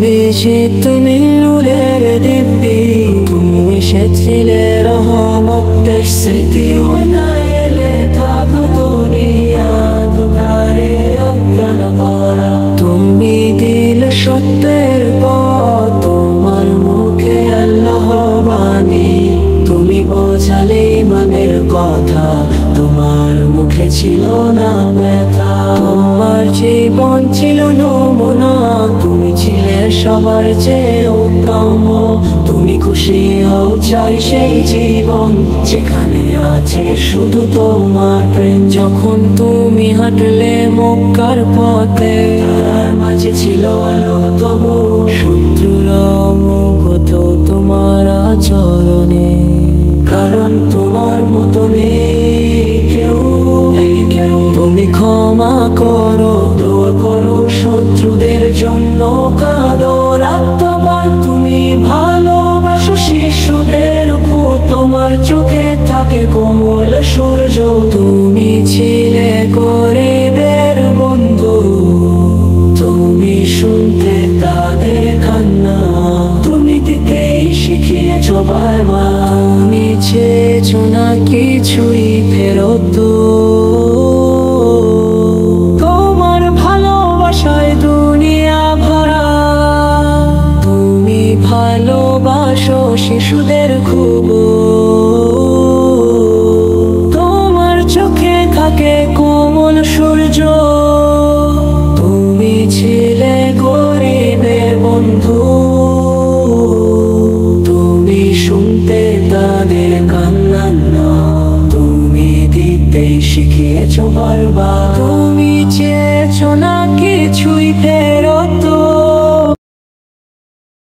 বেশি তুমি নূরের দিব্যি, তুমি এসেছিলে রহমতের স্মৃতি। এলে থাকো দুনিয়া দুধারে অজ্ঞান ভরা, তুমি দিলে সত্যের পথ, তোমার মুখে আল্লাহর বাণী। তুমি বোঝালে ইমানের কথা, তোমার মুখে ছিল না ব্যথা। তোমার জীবন ছিল নমুনা, তুমি ছিলে সবার চেয়ে উত্তম। তুমি খুশি হও চাই সেই জীবন, যেখানে আছে শুধু তোমার প্রেম। যখন তুমি হাঁটলে মক্কার পথে, তার মাঝে ছিল আলো তবু শত্রুরা মুগ্ধ তোমার আচরণে। কারণ তোমার মতো নেই কেউ, তুমি ক্ষমা করো, দোয়া করো শত্রুদের জন্য, কাঁদো রাতবার। তুমি ভালোবাসো শিশুদের উপর, তোমার চোখে থাকে কোমল সূর্য। তুমি ছিলে গরিবের বন্ধু, তুমি শুনতে তাদের কান্না, তুমি দিতেই শিখিয়েছ বারবার। তুমি চেয়েছো না কিছুই ফেরত, তোমার ভালোবাসায় দুনিয়া ভরা। তুমি ভালোবাসো শিশুদের